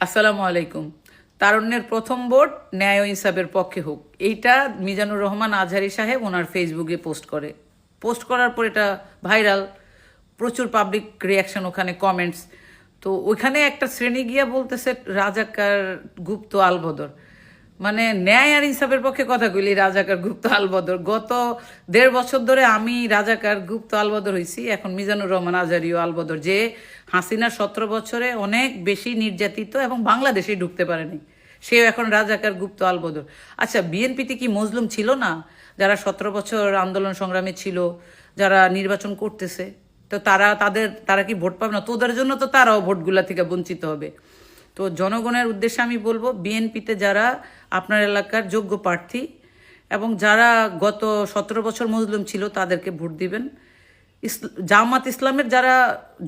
আসসালামু আলাইকুম। তারুণ্যের প্রথম ভোট ন্যায় ও ইনসাফের পক্ষে হোক, এইটা মিজানুর রহমান আজহারি সাহেব ওনার ফেসবুকে পোস্ট করার পর এটা ভাইরাল, প্রচুর পাবলিক রিয়াকশন, ওখানে কমেন্টস। তো ওইখানে একটা শ্রেণী গিয়া বলতেছে রাজাকার গুপ্ত আলবদর, মানে ন্যায় আর ইনসাফের পক্ষে কথা কইলি রাজাকার গুপ্ত আলবদর। গত 1.5 বছর ধরে আমি রাজাকার গুপ্ত আলবদর হয়েছি, এখন মিজানুর রহমান আজহারিও আলবদর, যে হাসিনা 17 বছরে অনেক বেশি নির্যাতিত এবং বাংলাদেশে ঢুকতে পারেনি, সেও এখন রাজাকার গুপ্ত আলবদর। আচ্ছা, বিএনপিতে কি মজলুম ছিল না? যারা 17 বছর আন্দোলন সংগ্রামে ছিল, যারা নির্বাচন করতেছে, তো তারা কি ভোট পাবে না? তোদের জন্য তো তারাও ভোটগুলা থেকে বঞ্চিত হবে। তো জনগণের উদ্দেশ্যে আমি বলবো, বিএনপিতে যারা আপনার এলাকার যোগ্য প্রার্থী এবং যারা গত 17 বছর মজলুম ছিল তাদেরকে ভোট দিবেন। জামাত ইসলামের যারা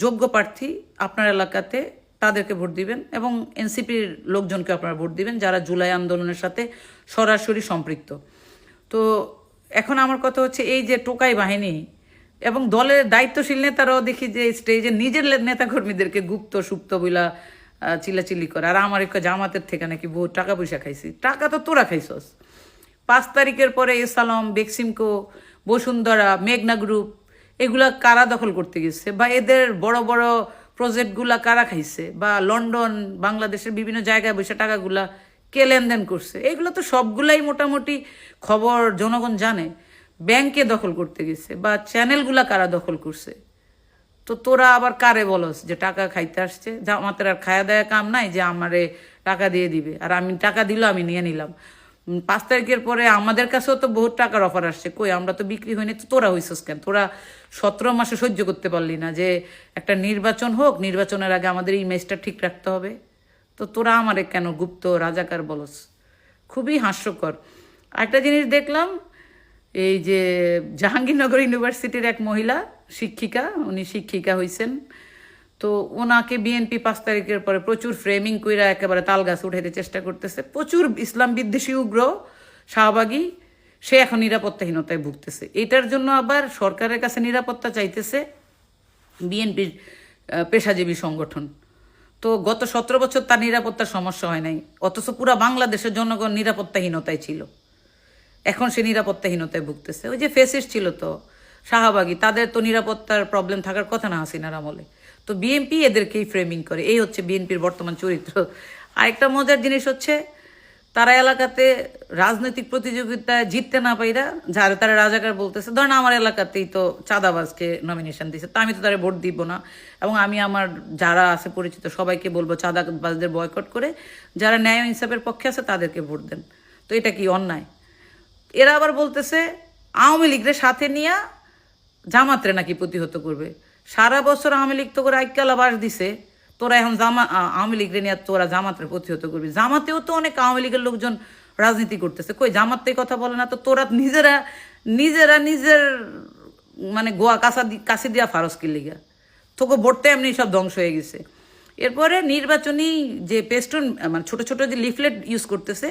যোগ্য প্রার্থী আপনার এলাকাতে তাদেরকে ভোট দিবেন, এবং এনসিপির লোকজনকে আপনারা ভোট দিবেন যারা জুলাই আন্দোলনের সাথে সরাসরি সম্পৃক্ত। তো এখন আমার কথা হচ্ছে, এই যে টোকাই বাহিনী এবং দলের দায়িত্বশীল নেতারাও দেখি যে স্টেজে নিজের নেতাকর্মীদেরকে গুপ্ত সুপ্ত বইলা চিল্লাচিল্লি করে, আর আমার একটা জামাতের থেকে নাকি বহু টাকা পয়সা খাইছি। টাকা তো তোরা খাইছস। 5 তারিখের পরে এসালম, বেক্সিমকো, বসুন্ধরা, মেঘনা গ্রুপ, এগুলা কারা দখল করতে গেছে, বা এদের বড় বড় প্রজেক্টগুলা কারা খাইছে, বা লন্ডন, বাংলাদেশের বিভিন্ন জায়গায় বসে টাকাগুলা কে লেনদেন করছে, এগুলো তো সবগুলাই মোটামুটি খবর জনগণ জানে। ব্যাংকে দখল করতে গেছে, বা চ্যানেলগুলা কারা দখল করছে। তো তোরা আবার কারে বলস যে টাকা খাইতে আসছে? আমাদের আর খায়া দেয়া কাম নাই যে আমারে টাকা দিয়ে দিবে, আর আমি টাকা দিল আমি নিয়ে নিলাম। 5 তারিখের পরে আমাদের কাছেও তো বহুত টাকার অফার আসছে, কই আমরা তো বিক্রি হয়নি। তো তোরা হইছস কেন? তোরা 17 মাসে সহ্য করতে পারলি না যে একটা নির্বাচন হোক, নির্বাচনের আগে আমাদের ইমেজটা ঠিক রাখতে হবে? তো তোরা আমারে কেন গুপ্ত রাজাকার বলস? খুবই হাস্যকর। একটা জিনিস দেখলাম, এই যে জাহাঙ্গীরনগর ইউনিভার্সিটির এক মহিলা শিক্ষিকা, উনি শিক্ষিকা হয়েছেন, তো ওনাকে বিএনপি 5 তারিখের পরে প্রচুর ফ্রেমিং কইরা একেবারে তাল গাছ উঠাইতে চেষ্টা করতেছে। প্রচুর ইসলাম বিদ্বেষী উগ্র শাহবাগী, সে এখন নিরাপত্তাহীনতায় ভুগতেছে। এটার জন্য আবার সরকারের কাছে নিরাপত্তা চাইতেছে বিএনপির পেশাজীবী সংগঠন। তো গত 17 বছর তার নিরাপত্তার সমস্যা হয় নাই, অথচ পুরা বাংলাদেশের জনগণ নিরাপত্তাহীনতায় ছিল। এখন সে নিরাপত্তাহীনতায় ভুগতেছে। ওই যে ফেসিস্ট ছিল তো শাহবাগী, তাদের তো নিরাপত্তার প্রবলেম থাকার কথা না হাসিনার আমলে। তো বিএনপি এদেরকেই ফ্রেমিং করে, এই হচ্ছে বিএনপির বর্তমান চরিত্র। আরেকটা মজার জিনিস হচ্ছে, তারা এলাকাতে রাজনৈতিক প্রতিযোগিতায় জিততে না পাইরা যারা তারা রাজাকার বলতেছে। ধরেন আমার এলাকাতেই তো চাঁদাবাজকে নমিনেশন দিয়েছে, তা আমি তো তারা ভোট দিব না, এবং আমি আমার যারা আছে পরিচিত সবাইকে বলবো চাঁদাবাজদের বয়কট করে যারা ন্যায় ইনসাফের পক্ষে আছে তাদেরকে ভোট দেন। তো এটা কি অন্যায়? এরা আবার বলতেছে আওয়ামী লীগের সাথে নিয়ে জামাতরে নাকি প্রতিহত করবে। সারা বছর আওয়ামী লীগ তো করে আইকালা বাস দিছে, তোরা এখন আওয়ামী লীগরে নিয়ে তোরা জামাতরে প্রতিহত করবি। জামাতেও তো অনেক আওয়ামী লীগের লোকজন রাজনীতি করতেছে, কই জামাতে কথা বলে না তো? তোরা নিজেরা নিজেরা নিজের মানে গোয়া কাছে দিয়া ফারস্কির লিগা তোকে ভোটটা এমনি সব ধ্বংস হয়ে গেছে। এরপরে নির্বাচনী যে পেস্টুন, মানে ছোট ছোট যে লিফলেট ইউজ করতেছে,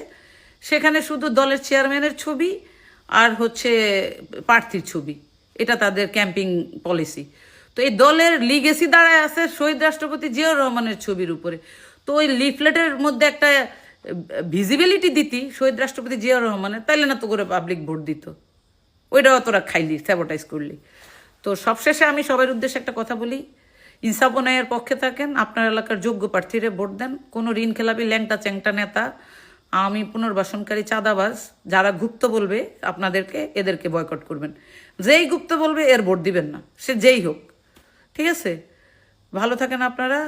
সেখানে শুধু দলের চেয়ারম্যানের ছবি আর হচ্ছে প্রার্থীর ছবি, এটা তাদের ক্যাম্পিং পলিসি। তো এই দলের লিগেসি দাঁড়ায় আছে শহীদ রাষ্ট্রপতি জিয়াউর রহমানের ছবির উপরে। তো ওই লিফলেটের মধ্যে একটা ভিজিবিলিটি দিতি শহীদ রাষ্ট্রপতি জিয়াউর রহমানের, তাইলে না তো করে পাবলিক ভোট দিত? ওইটাও তোরা খাইলি, স্যাবোটাইজ করলি। তো সবশেষে আমি সবার উদ্দেশ্যে একটা কথা বলি, ইনসাফ ও ন্যায়ের পক্ষে থাকেন, আপনার এলাকার যোগ্য প্রার্থীরে ভোট দেন। কোনো ঋণ খেলাপি ল্যাংটা চ্যাংটা নেতা, আমি পুনর্বাসনকারী চাঁদাবাজ যারা গুপ্ত বলবে আপনাদেরকে, এদেরকে বয়কট করবেন। যেই গুপ্ত বলবে এর ভোট দিবেন না, সে যেই হোক। ঠিক আছে? ভালো থাকেন আপনারা।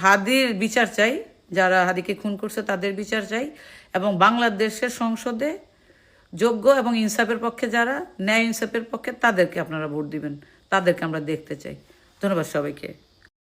হাদির বিচার চাই, যারা হাদিকে খুন করছে তাদের বিচার চাই, এবং বাংলাদেশের সংসদে যোগ্য এবং ইনসাফের পক্ষে যারা ন্যায় ইনসাফের পক্ষে তাদেরকে আপনারা ভোট দিবেন, তাদেরকে আমরা দেখতে চাই। ধন্যবাদ সবাইকে।